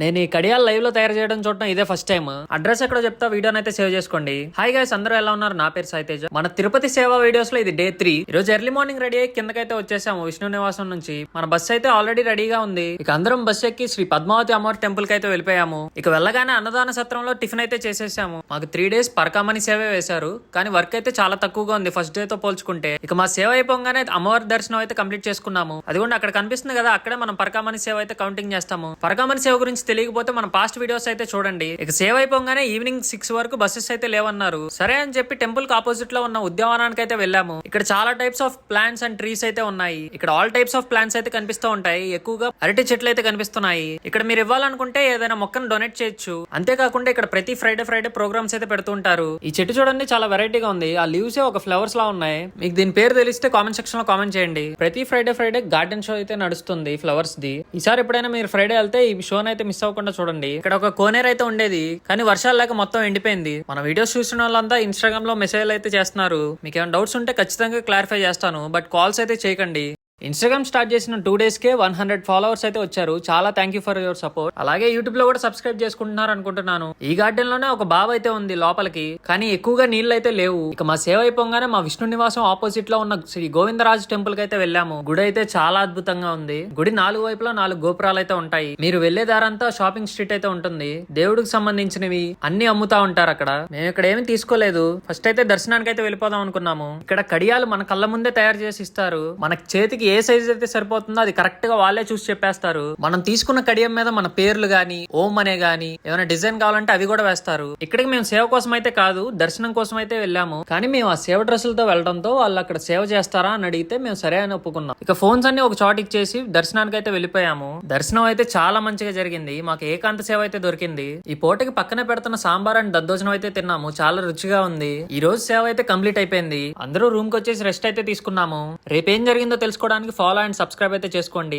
నేను ఈ కడియాలు లైవ్ లో తయారు చేయడం చూడటం ఇదే ఫస్ట్ టైం. అడ్రస్ ఎక్కడో చెప్తా, వీడియోని అయితే సేవ్ చేసుకోండి. హాయ్ గైస్, అందరూ ఎలా ఉన్నారు? నా పేరు సాయితేజ. మన తిరుపతి సేవా వీడియోస్ లో ఇది డే 3. ఈ రోజు ఎర్లీ మార్నింగ్ రెడీ అయ్యి కిందకైతే వచ్చేసాము విష్ణు నివాసం నుంచి. మన బస్సు అయితే ఆల్రెడీ రెడీగా ఉంది. ఇక అందరం బస్ ఎక్కి శ్రీ పద్మావతి అమ్మవారి టెంపుల్ కి అయితే వెళ్ళిపోయాము. ఇక వెళ్ళగానే అన్నదాన సత్రంలో టిఫిన్ అయితే చేసేసాము. మాకు 3 days పరకామణి సేవే వేశారు, కానీ వర్క్ అయితే చాలా తక్కువగా ఉంది ఫస్ట్ డే తో పోల్చుకుంటే. ఇక మా సేవ అయిపోగానే అమ్మవారి దర్శనం అయితే కంప్లీట్ చేసుకున్నాము. అది కూడా అక్కడ కనిపిస్తుంది కదా, అక్కడే మనం పరకామణి సేవ అయితే కౌంటింగ్ చేస్తాము. పరకామణి సేవ గురించి తెలియకపోతే మన పాస్ట్ వీడియోస్ అయితే చూడండి. ఇక సేవ అయిపోగానే ఈవినింగ్ 6 వరకు బస్సెస్ అయితే లేవన్నారు. సరే అని చెప్పి టెంపుల్ కి ఆపోజిట్ లో ఉన్న ఉద్యానవనానికి అయితే వెళ్ళాము. ఇక్కడ చాలా types of plants and trees అయితే ఉన్నాయి. ఇక్కడ ఆల్ టైప్స్ ఆఫ్ ప్లాంట్స్ అయితే కనిపిస్తూ ఉంటాయి. ఎక్కువగా అరటి చెట్లు అయితే కనిపిస్తున్నాయి. ఇక్కడ మీరు ఇవ్వాలనుకుంటే ఏదైనా మొక్కను డొనేట్ చేయొచ్చు. అంతేకాకుండా ఇక్కడ ప్రతి ఫ్రైడే ప్రోగ్రామ్స్ అయితే పెడుతూ ఉంటారు. ఈ చెట్టు చూడండి, చాలా వెరైటీగా ఉంది. ఆ లీవ్స్ ఒక ఫ్లవర్స్ లా ఉన్నాయి. మీకు దీని పేరు తెలిస్తే కామెంట్ సెక్షన్ లో కామెంట్ చేయండి. ప్రతి ఫ్రైడే గార్డెన్ షో అయితే నడుస్తుంది ఫ్లవర్స్ ది. ఈసారి ఎప్పుడైనా మీరు ఫ్రైడే వెళ్తే ఈ షో అయితే మిస్ అవ్వకుండా చూడండి. ఇక్కడ ఒక కోనేరు అయితే ఉండేది, కానీ వర్షాలు లేక మొత్తం ఎండిపోయింది. మన వీడియోస్ చూసిన వాళ్ళంతా ఇన్స్టాగ్రామ్ లో మెసేజ్ అయితే చేస్తున్నారు. మీకు ఏమైనా డౌట్స్ ఉంటే ఖచ్చితంగా క్లారిఫై చేస్తాను, బట్ కాల్స్ అయితే చేయకండి. ఇన్స్టాగ్రామ్ స్టార్ట్ చేసిన 2 days కే 100 followers అయితే వచ్చారు. చాలా thank you for your support. అలాగే యూట్యూబ్ లో కూడా సబ్స్క్రైబ్ చేసుకుంటున్నారు అనుకుంటున్నాను. ఈ గార్డెన్ లోనే ఒక బావి అయితే ఉంది లోపలికి, కానీ ఎక్కువగా నీళ్లు అయితే లేవు. ఇక మా సేవ అయిపోగానే మా విష్ణు నివాసం ఆపోజిట్ లో ఉన్న శ్రీ గోవిందరాజు టెంపుల్ కి అయితే వెళ్ళాము. గుడి అయితే చాలా అద్భుతంగా ఉంది. గుడి 4 వైపులా 4 గోపురాలు అయితే ఉంటాయి. మీరు వెళ్లే దారంతా షాపింగ్ స్ట్రీట్ అయితే ఉంటుంది. దేవుడికి సంబంధించినవి అన్ని అమ్ముతా ఉంటారు అక్కడ. మేము ఇక్కడ ఏమి తీసుకోలేదు. ఫస్ట్ అయితే దర్శనానికి అయితే వెళ్ళిపోదాం అనుకున్నాము. ఇక్కడ కడియాలు మన కళ్ళ ముందే తయారు చేసి ఇస్తారు. మన చేతికి ఏ సైజ్ అయితే సరిపోతుందో అది కరెక్ట్ గా వాళ్ళే చూసి చెప్పేస్తారు. మనం తీసుకున్న కడియం మీద మన పేర్లు గాని, ఓం అనే గాని, ఏమైనా డిజైన్ కావాలంటే అవి కూడా వేస్తారు. ఇక్కడికి మేము సేవ కోసం అయితే కాదు, దర్శనం కోసం అయితే వెళ్ళాము. కానీ మేము ఆ సేవ డ్రెస్సులతో వెళ్ళడంతో వాళ్ళు అక్కడ సేవ చేస్తారా అని అడిగితే మేము సరే అని ఒప్పుకున్నాం. ఇక ఫోన్స్ అన్ని ఒక చోట ఇచ్చేసి దర్శనానికి అయితే వెళ్ళిపోయాము. దర్శనం అయితే చాలా మంచిగా జరిగింది. మాకు ఏకాంత సేవ అయితే దొరికింది. ఈ పూటకి పక్కనే పెడుతున్న సాంబార్ అండ్ దద్దోజనం అయితే తిన్నాము. చాలా రుచిగా ఉంది. ఈ రోజు సేవ అయితే కంప్లీట్ అయిపోయింది. అందరూ రూమ్ కి వచ్చేసి రెస్ట్ అయితే తీసుకున్నాము. రేపేం జరిగిందో తెలుసుకోవడానికి ఫాలో అండ్ సబ్స్క్రైబ్ అయితే చేసుకోండి.